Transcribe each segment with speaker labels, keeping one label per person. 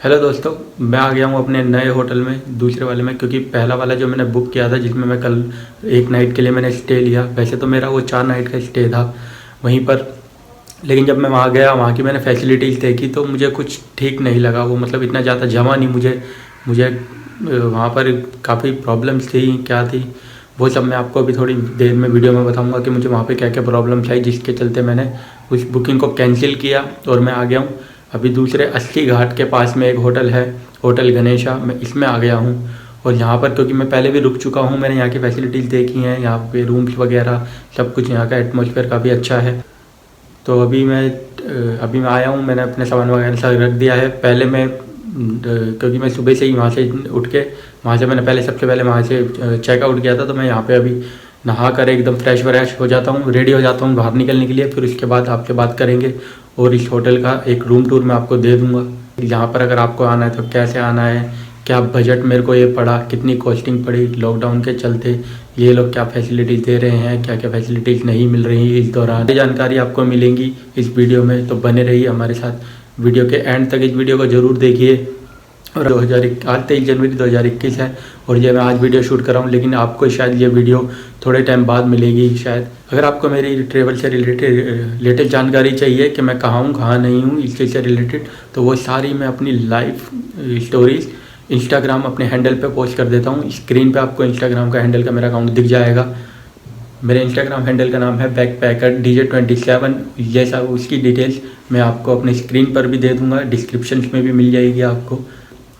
Speaker 1: Hello दोस्तों, मैं आ गया हूँ अपने नए होटल में, दूसरे वाले में। क्योंकि पहला वाला जो मैंने बुक किया था, जिसमें मैं कल एक नाइट के लिए मैंने स्टे लिया, वैसे तो मेरा वो 4 नाइट का स्टे था वहीं पर। लेकिन जब मैं वहाँ गया, वहाँ की मैंने फैसिलिटीज़ देखी तो मुझे कुछ ठीक नहीं लगा। वो मतलब इतना ज़्यादा जमा नहीं मुझे मुझे वहाँ पर काफ़ी प्रॉब्लम्स थी, क्या थी वो सब मैं आपको अभी थोड़ी देर में वीडियो में बताऊँगा कि मुझे वहाँ पे क्या क्या प्रॉब्लम्स आई, जिसके चलते मैंने उस बुकिंग को कैंसिल किया और मैं आ गया हूँ अभी दूसरे 80 घाट के पास में एक होटल है, होटल गणेशा। मैं इसमें आ गया हूँ। और यहाँ पर क्योंकि मैं पहले भी रुक चुका हूँ, मैंने यहाँ की फैसिलिटीज़ देखी हैं, यहाँ पे रूम्स वगैरह सब कुछ, यहाँ का एटमॉस्फेयर काफ़ी अच्छा है। तो अभी मैं आया हूँ, मैंने अपने सामान वगैरह सब रख दिया है। पहले मैं क्योंकि मैं सुबह से ही वहाँ से उठ के वहाँ से मैंने सबसे पहले वहाँ से चेकआउट किया था, तो मैं यहाँ पे अभी नहा कर एकदम फ्रेश व्रेश हो जाता हूँ, रेडी हो जाता हूँ बाहर निकलने के लिए। फिर उसके बाद आपसे बात करेंगे और इस होटल का एक रूम टूर मैं आपको दे दूँगा। यहाँ पर अगर आपको आना है तो कैसे आना है, क्या बजट मेरे को ये पड़ा, कितनी कॉस्टिंग पड़ी, लॉकडाउन के चलते ये लोग क्या फैसिलिटीज़ दे रहे हैं, क्या क्या फैसिलिटीज़ नहीं मिल रही इस दौरान, ये जानकारी आपको मिलेंगी इस वीडियो में। तो बने रहिए हमारे साथ वीडियो के एंड तक, इस वीडियो को ज़रूर देखिए। और आज 23 जनवरी 2021 है और ये मैं आज वीडियो शूट कर रहा हूँ, लेकिन आपको शायद ये वीडियो थोड़े टाइम बाद मिलेगी शायद। अगर आपको मेरी ट्रेवल से रिलेटेड जानकारी चाहिए कि मैं कहाँ हूँ कहाँ नहीं हूँ इस चीज़ से रिलेटेड, तो वो सारी मैं अपनी लाइव स्टोरीज इंस्टाग्राम अपने हैंडल पे पोस्ट कर देता हूँ। स्क्रीन पे आपको इंस्टाग्राम का हैंडल का मेरा अकाउंट दिख जाएगा। मेरे इंस्टाग्राम हैंडल का नाम है बैकपैकर DJ27। ये सब उसकी डिटेल्स मैं आपको अपने स्क्रीन पर भी दे दूँगा, डिस्क्रिप्शन में भी मिल जाएगी आपको।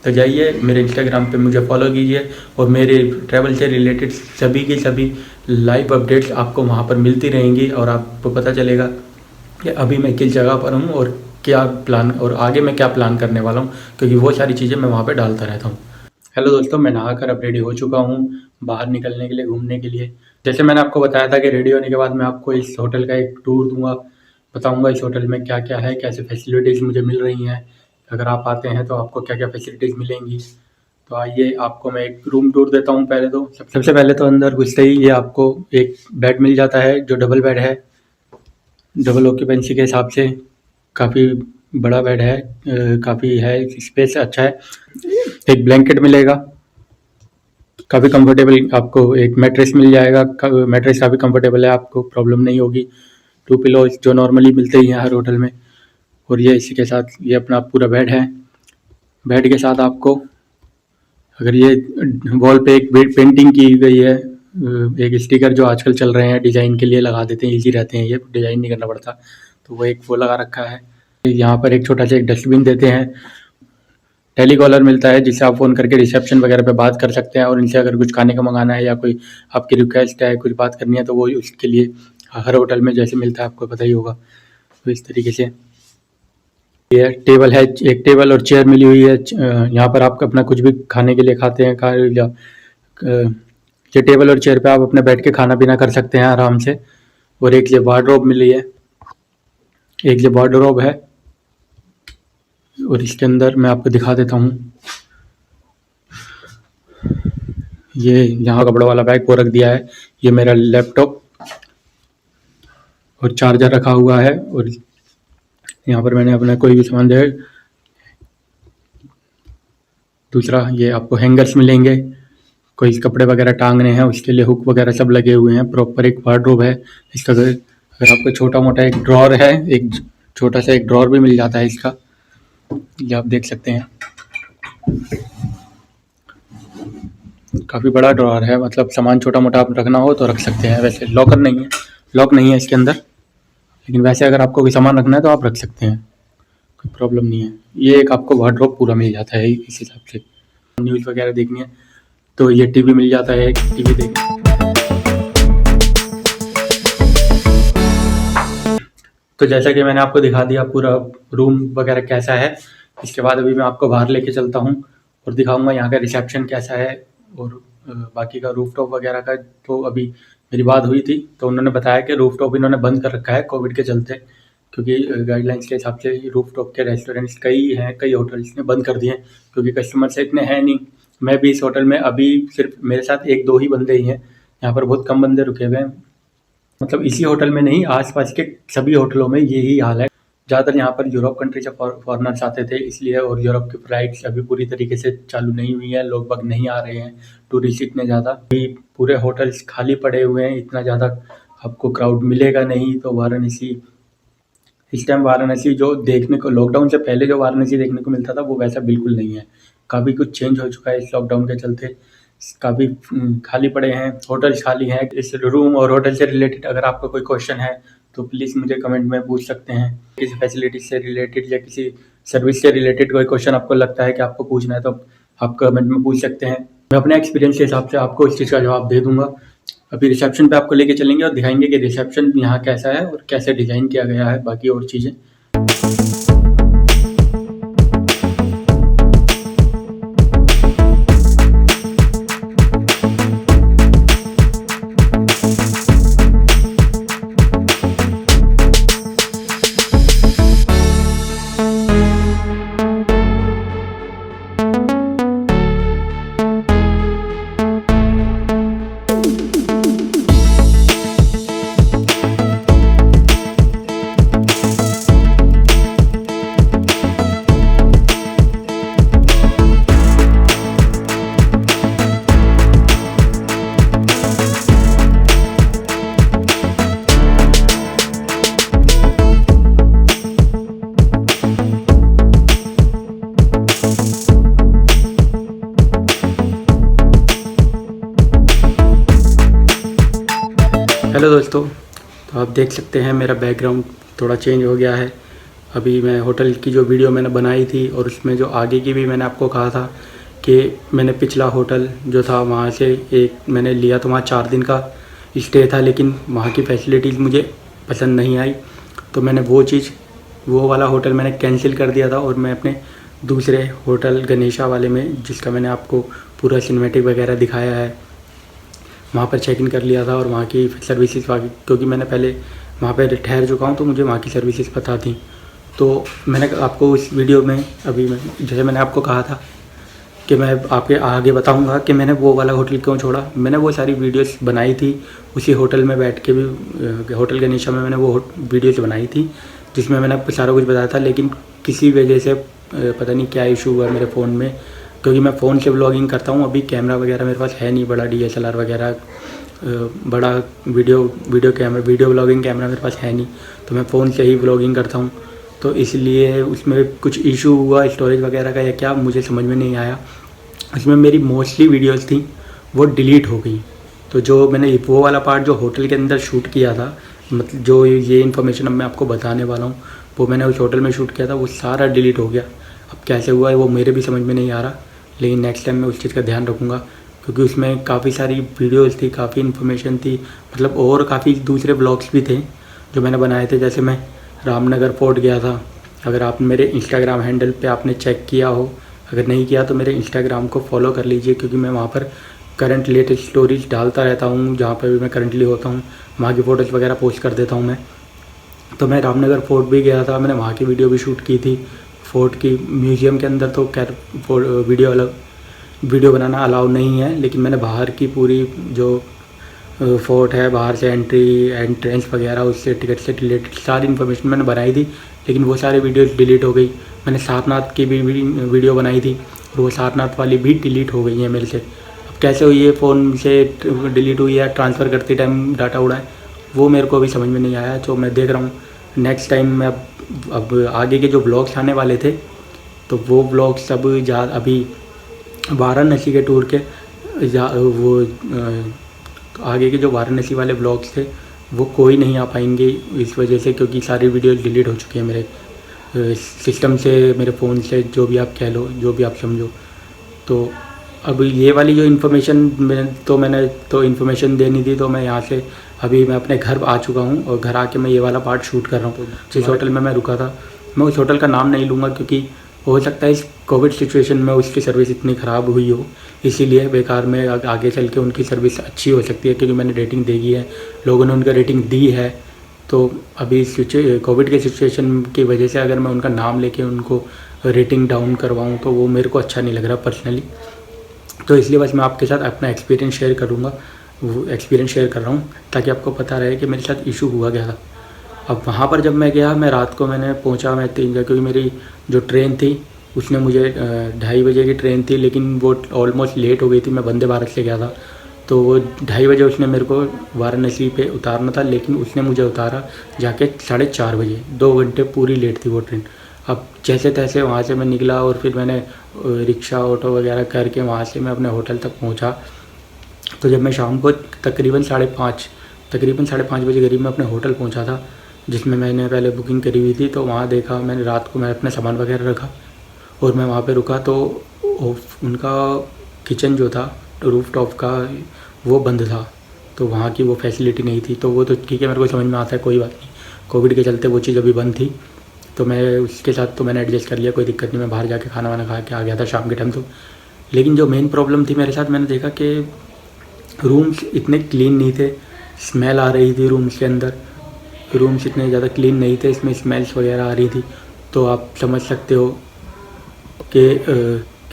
Speaker 1: तो जाइए मेरे इंस्टाग्राम पे मुझे फॉलो कीजिए और मेरे ट्रैवल से रिलेटेड सभी की सभी लाइव अपडेट्स आपको वहाँ पर मिलती रहेंगी और आपको पता चलेगा कि अभी मैं किस जगह पर हूँ और क्या प्लान, और आगे मैं क्या प्लान करने वाला हूँ, क्योंकि वो सारी चीज़ें मैं वहाँ पर डालता रहता हूँ। हेलो दोस्तों, मैं नहाकर अब रेडी हो चुका हूँ बाहर निकलने के लिए, घूमने के लिए। जैसे मैंने आपको बताया था कि रेडी होने के बाद मैं आपको इस होटल का एक टूर दूंगा, बताऊंगा इस होटल में क्या क्या है, कैसे फैसिलिटीज़ मुझे मिल रही हैं, अगर आप आते हैं तो आपको क्या क्या फैसिलिटीज़ मिलेंगी। तो आइए आपको मैं एक रूम टूर देता हूँ। पहले तो सबसे पहले तो अंदर घुसते ही ये आपको एक बेड मिल जाता है, जो डबल बेड है, डबल ऑक्यूपेंसी के हिसाब से काफ़ी बड़ा बेड है, काफ़ी है, स्पेस अच्छा है। एक ब्लैंकेट मिलेगा, काफ़ी कंफर्टेबल, आपको एक मैट्रेस मिल जाएगा, मैट्रेस काफ़ी कंफर्टेबल है, आपको प्रॉब्लम नहीं होगी। 2 पिलोज जो नॉर्मली मिलते ही हैं हर होटल में। और ये इसी के साथ ये अपना पूरा बेड है। बेड के साथ आपको, अगर ये वॉल पे एक पेंटिंग की गई है, एक स्टिकर जो आजकल चल रहे हैं डिज़ाइन के लिए लगा देते हैं, इजी रहते हैं, ये डिज़ाइन नहीं करना पड़ता, तो वो एक वो लगा रखा है। यहाँ पर एक छोटा सा एक डस्टबिन देते हैं। टेलीकॉलर मिलता है जिससे आप फ़ोन करके रिसेप्शन वगैरह पे बात कर सकते हैं, और इनसे अगर कुछ खाने का मंगाना है या कोई आपकी रिक्वेस्ट है, कुछ बात करनी है, तो वो उसके लिए हर होटल में जैसे मिलता है आपको पता ही होगा। तो इस तरीके से ये टेबल है, एक टेबल और चेयर मिली हुई है। यहाँ पर आप अपना कुछ भी खाने के लिए खाते हैं या ये टेबल और चेयर पे आप अपने बैठ के खाना पीना कर सकते हैं आराम से। और एक ये वार्डरोब मिली है, एक ये वार्डरोब है, और इसके अंदर मैं आपको दिखा देता हूँ। ये यहाँ कपड़ों वाला बैग वो रख दिया है, ये मेरा लैपटॉप और चार्जर रखा हुआ है, और यहाँ पर मैंने अपना कोई भी सामान जो दूसरा, ये आपको हैंगर्स मिलेंगे, कोई कपड़े वगैरह टांगने हैं उसके लिए हुक वगैरह सब लगे हुए हैं। प्रॉपर एक वार्डरोब है इसका। अगर आपको छोटा मोटा एक ड्रॉर है, एक छोटा सा एक ड्रॉर भी मिल जाता है इसका, ये आप देख सकते हैं। काफ़ी बड़ा ड्रॉर है, मतलब सामान छोटा मोटा आप रखना हो तो रख सकते हैं। वैसे लॉकर नहीं है, लॉक नहीं है इसके अंदर, लेकिन वैसे अगर आपको कोई सामान रखना है तो आप रख सकते हैं, कोई प्रॉब्लम नहीं है। ये एक आपको वार्डरोब पूरा मिल जाता है इस हिसाब से। न्यूज़ वगैरह देखनी है तो ये टीवी मिल जाता है, टीवी देखने। तो जैसा कि मैंने आपको दिखा दिया पूरा रूम वगैरह कैसा है, इसके बाद अभी मैं आपको बाहर लेके चलता हूँ और दिखाऊंगा यहाँ का रिसेप्शन कैसा है। और बाकी का रूफटॉप वगैरह का तो अभी मेरी बात हुई थी, तो उन्होंने बताया कि रूफटॉप इन्होंने बंद कर रखा है कोविड के चलते, क्योंकि गाइडलाइंस के हिसाब से रूफटॉप के रेस्टोरेंट्स कई हैं, कई होटल्स ने बंद कर दिए हैं, क्योंकि कस्टमर्स इतने हैं नहीं। मैं भी इस होटल में अभी सिर्फ मेरे साथ 1-2 ही बंदे ही हैं, यहाँ पर बहुत कम बंदे रुके हुए हैं। मतलब इसी होटल में नहीं, आसपास के सभी होटलों में यही हाल है। ज़्यादातर यहाँ पर यूरोप कंट्री से फॉरनर्स आते थे इसलिए, और यूरोप की फ्लाइट्स अभी पूरी तरीके से चालू नहीं हुई है, लोग बाग नहीं आ रहे हैं, टूरिस्ट इतने ज़्यादा, अभी पूरे होटल्स खाली पड़े हुए हैं, इतना ज़्यादा आपको क्राउड मिलेगा नहीं। तो वाराणसी इस टाइम वाराणसी जो देखने को लॉकडाउन से पहले जो वाराणसी देखने को मिलता था वो वैसा बिल्कुल नहीं है, काफ़ी कुछ चेंज हो चुका है इस लॉकडाउन के चलते, काफ़ी खाली पड़े हैं, होटल्स खाली हैं। इस रूम और होटल से रिलेटेड अगर आपका कोई क्वेश्चन है तो प्लीज़ मुझे कमेंट में पूछ सकते हैं, किसी फैसिलिटी से रिलेटेड या किसी सर्विस से रिलेटेड कोई क्वेश्चन आपको लगता है कि आपको पूछना है तो आप कमेंट में पूछ सकते हैं, मैं अपने एक्सपीरियंस के हिसाब से आपको इस चीज़ का जवाब दे दूंगा। अभी रिसेप्शन पे आपको लेके चलेंगे और दिखाएंगे कि रिसेप्शन यहाँ कैसा है और कैसे डिज़ाइन किया गया है, बाकी और चीज़ें। हेलो दोस्तों, तो आप देख सकते हैं मेरा बैकग्राउंड थोड़ा चेंज हो गया है। अभी मैं होटल की जो वीडियो मैंने बनाई थी और उसमें जो आगे की भी मैंने आपको कहा था कि मैंने पिछला होटल जो था वहाँ से एक मैंने लिया तो वहाँ 4 दिन का स्टे था, लेकिन वहाँ की फैसिलिटीज़ मुझे पसंद नहीं आई, तो मैंने वो वाला होटल मैंने कैंसिल कर दिया था और मैं अपने दूसरे होटल गणेशा वाले में, जिसका मैंने आपको पूरा सिनेमेटिक वगैरह दिखाया है, वहाँ पर चेक इन कर लिया था। और वहाँ की सर्विसेज क्योंकि मैंने पहले वहाँ पर ठहर चुका हूँ तो मुझे वहाँ की सर्विसेज पता थी, तो मैंने आपको इस वीडियो में अभी जैसे मैंने आपको कहा था कि मैं आपके आगे बताऊंगा कि मैंने वो वाला होटल क्यों छोड़ा। मैंने वो सारी वीडियोस बनाई थी उसी होटल में बैठ के भी, होटल गणेशा में मैंने वो वीडियोस बनाई थी जिसमें मैंने आपको सारा कुछ बताया था, लेकिन किसी वजह से पता नहीं क्या इशू हुआ मेरे फ़ोन में, क्योंकि मैं फ़ोन से व्लॉगिंग करता हूँ। अभी कैमरा वगैरह मेरे पास है नहीं, बड़ा DSLR वगैरह बड़ा वीडियो व्लॉगिंग कैमरा मेरे पास है नहीं, तो मैं फ़ोन से ही व्लॉगिंग करता हूँ, तो इसलिए उसमें कुछ इशू हुआ स्टोरेज वगैरह का या क्या मुझे समझ में नहीं आया। उसमें मेरी मोस्टली वीडियोस थी वो डिलीट हो गई, तो जो मैंने वो वाला पार्ट जो होटल के अंदर शूट किया था, मतलब जो ये इन्फॉर्मेशन अब मैं आपको बताने वाला हूँ वो मैंने उस होटल में शूट किया था, वो सारा डिलीट हो गया। अब कैसे हुआ है वो मेरे भी समझ में नहीं आ रहा, लेकिन नेक्स्ट टाइम मैं उस चीज़ का ध्यान रखूँगा, क्योंकि उसमें काफ़ी सारी वीडियोस थी, काफ़ी इन्फॉर्मेशन थी, मतलब और काफ़ी दूसरे ब्लॉग्स भी थे जो मैंने बनाए थे। जैसे मैं रामनगर फोर्ट गया था, अगर आप मेरे इंस्टाग्राम हैंडल पे आपने चेक किया हो, अगर नहीं किया तो मेरे इंस्टाग्राम को फॉलो कर लीजिए, क्योंकि मैं वहाँ पर करंट लेटेस्ट स्टोरीज डालता रहता हूँ, जहाँ पर भी मैं करंटली होता हूँ वहाँ की फ़ोटोज़ वगैरह पोस्ट कर देता हूँ मैं। तो मैं रामनगर फोर्ट भी गया था, मैंने वहाँ की वीडियो भी शूट की थी। फोर्ट की म्यूज़ियम के अंदर तो खैर वीडियो बनाना अलाउ नहीं है, लेकिन मैंने बाहर की पूरी जो फोर्ट है, बाहर से एंट्रेंस वगैरह, उससे टिकट से रिलेटेड सारी इन्फॉर्मेशन मैंने बनाई थी, लेकिन वो सारी वीडियोस डिलीट हो गई। मैंने सारनाथ की भी वीडियो बनाई थी और वो सारनाथ वाली भी डिलीट हो गई है मेरे से। अब कैसे हुई है, फ़ोन से डिलीट हुई है, ट्रांसफ़र करते टाइम डाटा उड़ा है, वो मेरे को अभी समझ में नहीं आया। तो मैं देख रहा हूँ नेक्स्ट टाइम मैं अब आगे के जो ब्लॉग्स आने वाले थे तो वो ब्लॉग्स अभी वाराणसी के टूर के वो आगे के जो वाराणसी वाले ब्लॉग्स थे वो कोई नहीं आ पाएंगे इस वजह से, क्योंकि सारी वीडियोस डिलीट हो चुकी है मेरे सिस्टम से, मेरे फ़ोन से, जो भी आप कह लो, जो भी आप समझो। तो अब ये वाली जो इन्फॉर्मेशन मैंने तो इन्फॉर्मेशन देनी थी, तो मैं यहाँ से अभी मैं अपने घर आ चुका हूँ और घर आके मैं ये वाला पार्ट शूट कर रहा हूँ। जिस होटल में मैं रुका था, मैं उस होटल का नाम नहीं लूँगा, क्योंकि हो सकता है इस कोविड सिचुएशन में उसकी सर्विस इतनी ख़राब हुई हो, इसीलिए बेकार में आगे चल के उनकी सर्विस अच्छी हो सकती है, क्योंकि मैंने रेटिंग देखी है, लोगों ने उनका रेटिंग दी है। तो अभी कोविड के सिचुएशन की वजह से अगर मैं उनका नाम लेके उनको रेटिंग डाउन करवाऊँ तो वो मेरे को अच्छा नहीं लग रहा पर्सनली। तो इसलिए बस मैं आपके साथ अपना एक्सपीरियंस शेयर करूँगा, वो एक्सपीरियंस शेयर कर रहा हूँ ताकि आपको पता रहे कि मेरे साथ इशू हुआ क्या था। अब वहाँ पर जब मैं गया, मैं रात को मैंने पहुँचा, मैं 3 क्योंकि मेरी जो ट्रेन थी उसने मुझे 2:30 बजे की ट्रेन थी, लेकिन वो ऑलमोस्ट लेट हो गई थी। मैं वंदे भारत से गया था, तो वो 2:30 बजे उसने मेरे को वाराणसी पे उतारना था, लेकिन उसने मुझे उतारा जाके 4:30 बजे। 2 घंटे पूरी लेट थी वो ट्रेन। अब जैसे तैसे वहाँ से मैं निकला और फिर मैंने रिक्शा ऑटो वगैरह करके वहाँ से मैं अपने होटल तक पहुँचा। तो जब मैं शाम को तकरीबन 5:30 बजे करीब मैं अपने होटल पहुँचा था, जिसमें मैंने पहले बुकिंग करी हुई थी। तो वहाँ देखा मैंने, रात को मैं अपना सामान वगैरह रखा और मैं वहाँ पे रुका, तो उनका किचन जो था रूफ टॉप का वो बंद था, तो वहाँ की वो फैसिलिटी नहीं थी। तो वो तो ठीक है, मेरे को समझ में आता है, कोई बात नहीं, कोविड के चलते वो चीज़ अभी बंद थी, तो मैं उसके साथ तो मैंने एडजस्ट कर लिया, कोई दिक्कत नहीं। मैं बाहर जाके खाना वाना खा के आ गया था शाम के टाइम। तो लेकिन जो मेन प्रॉब्लम थी मेरे साथ, मैंने देखा कि रूम्स इतने क्लीन नहीं थे, स्मेल आ रही थी रूम्स के अंदर। रूम्स इतने ज़्यादा क्लीन नहीं थे, इसमें स्मेल्स वगैरह आ रही थी। तो आप समझ सकते हो कि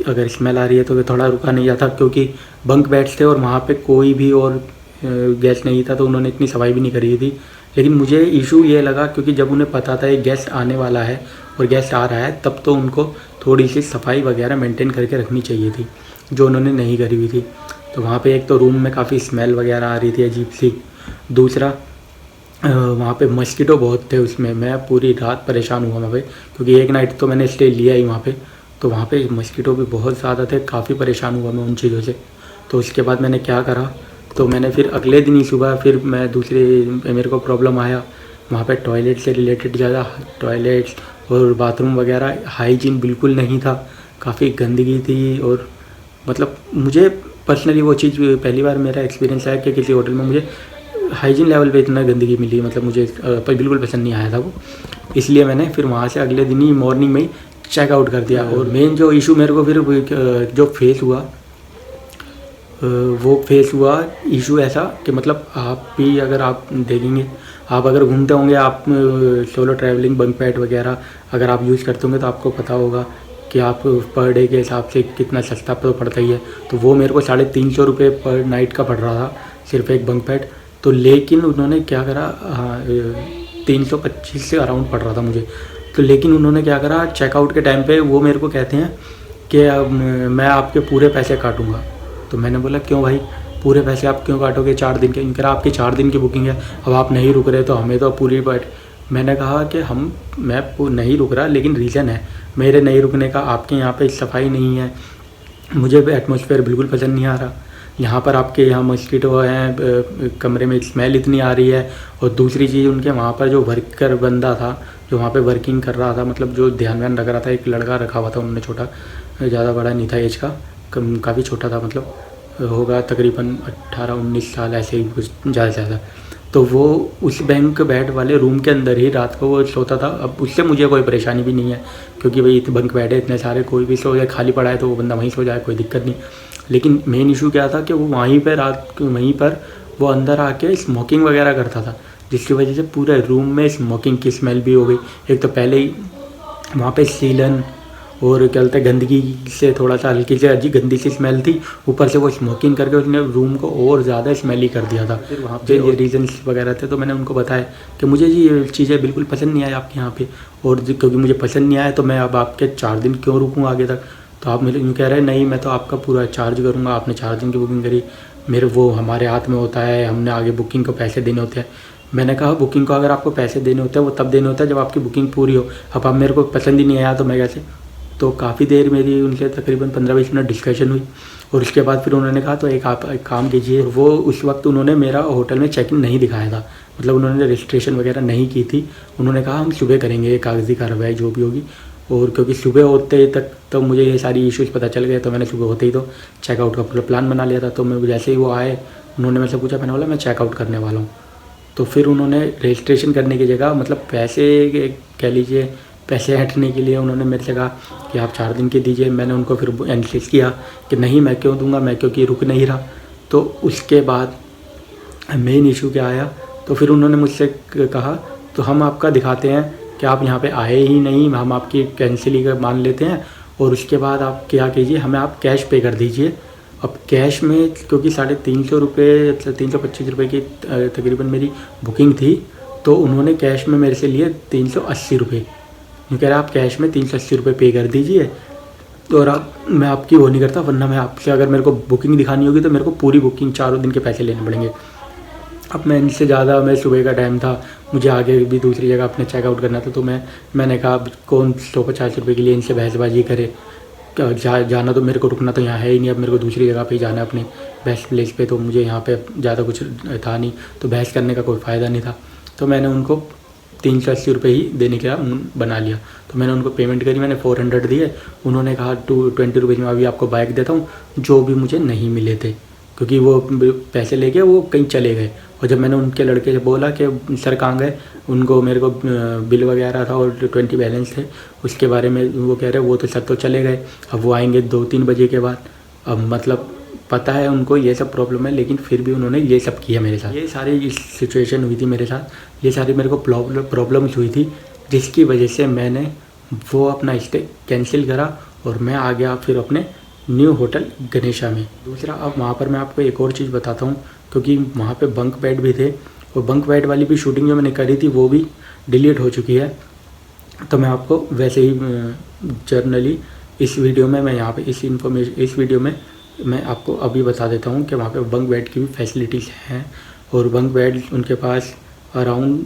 Speaker 1: अगर स्मेल आ रही है तो थोड़ा रुका नहीं जाता, क्योंकि बंक बेड्स थे और वहाँ पे कोई भी और गेस्ट नहीं था, तो उन्होंने इतनी सफाई भी नहीं करी थी। लेकिन मुझे इशू ये लगा, क्योंकि जब उन्हें पता था एक गेस्ट आने वाला है और गेस्ट आ रहा है, तब तो उनको थोड़ी सी सफाई वगैरह मेंटेन करके रखनी चाहिए थी, जो उन्होंने नहीं करी हुई थी। तो वहाँ पे एक तो रूम में काफ़ी स्मेल वगैरह आ रही थी अजीब सी। दूसरा वहाँ पे मस्कीटो बहुत थे उसमें, मैं पूरी रात परेशान हुआ वहाँ पे, क्योंकि एक नाइट तो मैंने स्टे लिया ही वहाँ पे। तो वहाँ पे मस्कीटो भी बहुत ज़्यादा थे, काफ़ी परेशान हुआ मैं उन चीज़ों से। तो उसके बाद मैंने क्या करा, तो मैंने फिर अगले दिन ही सुबह फिर मैं मेरे को प्रॉब्लम आया वहाँ पे टॉयलेट से रिलेटेड। ज़्यादा टॉयलेट्स और बाथरूम वगैरह हाइजीन बिल्कुल नहीं था, काफ़ी गंदगी थी। और मतलब मुझे पर्सनली वो चीज़ पहली बार मेरा एक्सपीरियंस है कि किसी होटल में मुझे हाइजीन लेवल पे इतना गंदगी मिली, मतलब मुझे बिल्कुल पसंद नहीं आया था वो। इसलिए मैंने फिर वहाँ से अगले दिन ही मॉर्निंग में ही चेकआउट कर दिया। और मेन जो इशू मेरे को फिर जो फेस हुआ, वो फेस हुआ इशू ऐसा कि मतलब आप भी अगर आप देखेंगे, आप अगर घूमते होंगे, आप सोलो ट्रैवलिंग बंक पैड वगैरह अगर आप यूज़ करते होंगे, तो आपको पता होगा कि आप पर डे के हिसाब से कितना सस्ता तो पड़ता ही है। तो वो मेरे को 350 रुपये पर नाइट का पड़ रहा था, सिर्फ एक बंक पैड। तो लेकिन उन्होंने क्या करा, 325 से अराउंड पड़ रहा था मुझे। तो लेकिन उन्होंने क्या करा, चेकआउट के टाइम पे वो मेरे को कहते हैं कि अब मैं आपके पूरे पैसे काटूंगा। तो मैंने बोला क्यों भाई, पूरे पैसे आप क्यों काटोगे, 4 दिन के? इनका आपकी 4 दिन की बुकिंग है, अब आप नहीं रुक रहे तो हमें तो पूरी बैठ। मैंने कहा कि मैं नहीं रुक रहा, लेकिन रीज़न है मेरे नहीं रुकने का। आपके यहाँ पे सफाई नहीं है, मुझे एटमॉस्फेयर बिल्कुल पसंद नहीं आ रहा। यहाँ पर आपके यहाँ मस्कीटो हैं, कमरे में स्मेल इतनी आ रही है। और दूसरी चीज़, उनके वहाँ पर जो वर्कर बंदा था जो वहाँ पे वर्किंग कर रहा था, मतलब जो ध्यान रख रहा था, एक लड़का रखा हुआ था उन्होंने, छोटा, ज़्यादा बड़ा नहीं था एज का, काफ़ी छोटा था, मतलब होगा तकरीबन 18-19 साल ऐसे ही कुछ, ज़्यादा से ज़्यादा। तो वो उस बैंक बेड वाले रूम के अंदर ही रात को वो सोता था। अब उससे मुझे कोई परेशानी भी नहीं है, क्योंकि भाई इतने बंक बेड है इतने सारे, कोई भी सो जाए, खाली पड़ा है तो वो बंदा वहीं सो जाए, कोई दिक्कत नहीं। लेकिन मेन इशू क्या था कि वो वहीं पर वो अंदर आके स्मोकिंग वगैरह करता था, जिसकी वजह से पूरे रूम में स्मोकिंग की स्मेल भी हो गई। एक तो पहले ही वहाँ पे सीलन और क्या बोलते हैं, गंदगी से थोड़ा सा हल्की से अजीब गंदी सी स्मेल थी, ऊपर से वो स्मोकिंग करके उसने रूम को और ज़्यादा स्मेली कर दिया था। फिर वहाँ पे ये रीजंस वगैरह थे, तो मैंने उनको बताया कि मुझे जी ये चीज़ें बिल्कुल पसंद नहीं आई आपके यहाँ पे, और क्योंकि मुझे पसंद नहीं आया तो मैं अब आपके 4 दिन क्यों रुकूँ आगे तक। तो आप मेरे यूँ कह रहे हैं नहीं, मैं तो आपका पूरा चार्ज करूँगा, आपने 4 दिन की बुकिंग करी, मेरे वो हमारे हाथ में होता है, हमने आगे बुकिंग को पैसे देने होते हैं। मैंने कहा बुकिंग को अगर आपको पैसे देने होते हैं वो तब देने होता है जब आपकी बुकिंग पूरी हो। अब आप मेरे को पसंद ही नहीं आया तो मैं कैसे। तो काफ़ी देर मेरी उनसे तकरीबन 15-20 मिनट डिस्कशन हुई, और उसके बाद फिर उन्होंने कहा तो आप एक काम कीजिए। वो उस वक्त उन्होंने मेरा होटल में चेक इन नहीं दिखाया था, मतलब उन्होंने रजिस्ट्रेशन वगैरह नहीं की थी। उन्होंने कहा हम सुबह करेंगे कागज़ी कार्रवाई जो भी होगी, और क्योंकि सुबह होते तक तो मुझे ये सारी इश्यूज़ पता चल गए, तो मैंने सुबह होते ही तो चेकआउट का पूरा प्लान बना लिया था। तो मैं जैसे ही वो आए, उन्होंने मुझसे पूछा, मैंने बोला मैं चेकआउट करने वाला हूँ। तो फिर उन्होंने रजिस्ट्रेशन करने की जगह, मतलब पैसे कह लीजिए, पैसे हटने के लिए उन्होंने मेरे से कहा कि आप 4 दिन के दीजिए। मैंने उनको फिर इंसिस्ट किया कि नहीं मैं क्यों दूंगा, मैं क्योंकि रुक नहीं रहा। तो उसके बाद मेन इशू क्या आया, तो फिर उन्होंने मुझसे कहा तो हम आपका दिखाते हैं कि आप यहाँ पे आए ही नहीं, हम आपकी कैंसिल ही मान लेते हैं, और उसके बाद आप क्या कीजिए, हमें आप कैश पे कर दीजिए। अब कैश में क्योंकि 350 रुपये 325 रुपये की तकरीबन मेरी बुकिंग थी, तो उन्होंने कैश में मेरे से लिए 380 रुपये। ये कह रहा आप कैश में 380 रुपये पे कर दीजिए और अब मैं आपकी वो नहीं करता, वरना मैं आपसे अगर मेरे को बुकिंग दिखानी होगी तो मेरे को पूरी बुकिंग 4 दिन के पैसे लेने पड़ेंगे। अब मैं इनसे ज़्यादा, मैं सुबह का टाइम था, मुझे आगे भी दूसरी जगह अपने चेकआउट करना था, तो मैंने कहा अब कौन 150 रुपये के लिए इनसे बहसबाजी करे। जाना तो मेरे को, रुकना तो यहाँ है ही नहीं, अब मेरे को दूसरी जगह पे ही जाना है अपनी बेस्ट प्लेस पे, तो मुझे यहाँ पे ज़्यादा कुछ था नहीं, तो बहस करने का कोई फ़ायदा नहीं था। तो मैंने उनको 380 रुपये ही देने का बना लिया। तो मैंने उनको पेमेंट करी, मैंने 400 दिए। उन्होंने कहा 20 रुपीज़ में अभी आपको बाइक देता हूँ, जो भी मुझे नहीं मिले थे, क्योंकि वो पैसे लेके वो कहीं चले गए। और जब मैंने उनके लड़के से बोला कि सर कहाँ गए, उनको मेरे को बिल वगैरह था और 20 बैलेंस थे, उसके बारे में वो कह रहे वो तो सर तो चले गए, अब वो आएंगे 2-3 बजे के बाद। अब मतलब पता है उनको ये सब प्रॉब्लम है, लेकिन फिर भी उन्होंने ये सब किया मेरे साथ। ये सारी सिचुएशन हुई थी मेरे साथ, ये सारी मेरे को प्रॉब्लम्स हुई थी, जिसकी वजह से मैंने वो अपना स्टे कैंसिल करा और मैं आ गया फिर अपने न्यू होटल गणेशा में। दूसरा, अब वहाँ पर मैं आपको एक और चीज़ बताता हूँ, क्योंकि वहाँ पे बंक बेड भी थे और बंक बेड वाली भी शूटिंग जो मैंने करी थी वो भी डिलीट हो चुकी है। तो मैं आपको वैसे ही जर्नली इस वीडियो में मैं यहाँ पे इस वीडियो में मैं आपको अभी बता देता हूँ कि वहाँ पे बंक बेड की भी फैसिलिटीज़ हैं। और बंक बेड उनके पास अराउंड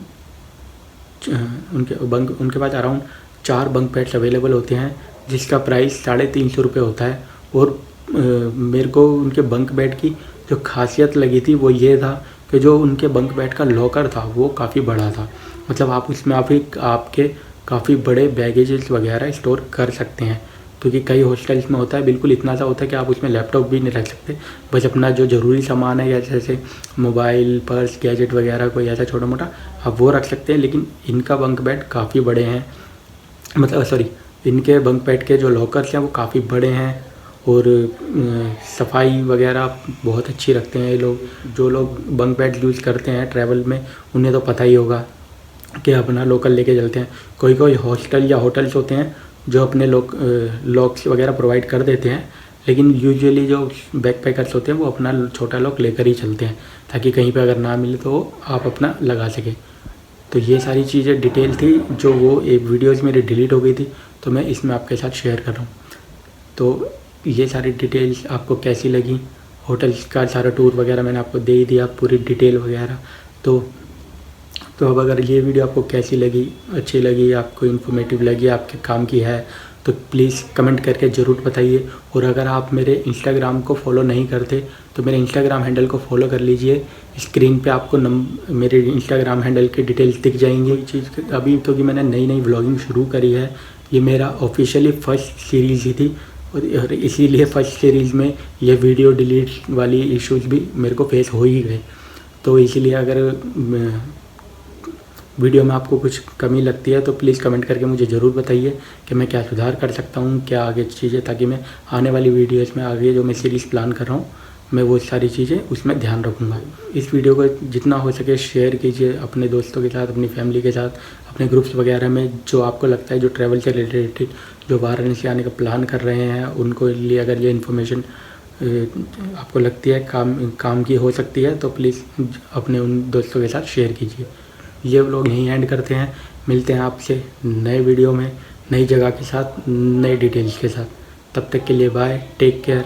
Speaker 1: 4 बंक बेड्स अवेलेबल होते हैं, जिसका प्राइस 350 रुपये होता है। और मेरे को उनके बंक बेड की जो खासियत लगी थी वो ये था कि जो उनके बंक बेड का लॉकर था वो काफ़ी बड़ा था, मतलब आप उसमें आपके काफ़ी बड़े बैगेजेस वगैरह स्टोर कर सकते हैं। क्योंकि कई हॉस्टल्स में होता है बिल्कुल इतना सा होता है कि आप उसमें लैपटॉप भी नहीं रख सकते, बस अपना जो ज़रूरी सामान है जैसे मोबाइल, पर्स, गैजेट वगैरह कोई ऐसा छोटा मोटा आप वो रख सकते हैं। लेकिन इनका बंक बेड काफ़ी बड़े हैं, इनके बंक बेड के जो लॉकर्स हैं वो काफ़ी बड़े हैं और सफाई वगैरह बहुत अच्छी रखते हैं ये लोग। जो लोग बंक बेड यूज़ करते हैं ट्रैवल में उन्हें तो पता ही होगा कि अपना लोकल लेके चलते हैं। कोई हॉस्टल या होटल्स होते हैं जो अपने लॉक्स वगैरह प्रोवाइड कर देते हैं, लेकिन यूजुअली जो बैकपैकर्स होते हैं वो अपना छोटा लॉक लेकर ही चलते हैं, ताकि कहीं पे अगर ना मिले तो आप अपना लगा सकें। तो ये सारी चीज़ें डिटेल थी जो वो एक वीडियोज़ मेरी डिलीट हो गई थी, तो मैं इसमें आपके साथ शेयर कर रहा हूँ। तो ये सारी डिटेल्स आपको कैसी लगी, होटल्स का सारा टूर वगैरह मैंने आपको दे ही दिया, पूरी डिटेल वगैरह। तो अब अगर ये वीडियो आपको कैसी लगी, अच्छी लगी, आपको इन्फॉर्मेटिव लगी, आपके काम की है, तो प्लीज़ कमेंट करके ज़रूर बताइए। और अगर आप मेरे इंस्टाग्राम को फॉलो नहीं करते तो मेरे इंस्टाग्राम हैंडल को फॉलो कर लीजिए। स्क्रीन पे आपको मेरे इंस्टाग्राम हैंडल की डिटेल्स दिख जाएंगी। चीज़ अभी क्योंकि मैंने नई व्लॉगिंग शुरू करी है, ये मेरा ऑफिशियली फर्स्ट सीरीज़ ही थी और इसीलिए फर्स्ट सीरीज़ में ये वीडियो डिलीट वाली इश्यूज़ भी मेरे को फेस हो ही गए। तो इसीलिए अगर वीडियो में आपको कुछ कमी लगती है तो प्लीज़ कमेंट करके मुझे ज़रूर बताइए कि मैं क्या सुधार कर सकता हूँ, क्या आगे चीज़ें, ताकि मैं आने वाली वीडियोज़ में आगे जो मैं सीरीज़ प्लान कर रहा हूँ मैं वो सारी चीज़ें उसमें ध्यान रखूँगा। इस वीडियो को जितना हो सके शेयर कीजिए अपने दोस्तों के साथ, अपनी फैमिली के साथ, अपने ग्रुप्स वगैरह में, जो आपको लगता है जो ट्रैवल से रिलेटेड जो वाराणसी आने का प्लान कर रहे हैं उनको लिए अगर ये इन्फॉर्मेशन आपको लगती है काम की हो सकती है तो प्लीज़ अपने उन दोस्तों के साथ शेयर कीजिए। ये व्लॉग यहीं एंड करते हैं, मिलते हैं आपसे नए वीडियो में, नई जगह के साथ, नई डिटेल्स के साथ। तब तक के लिए बाय, टेक केयर।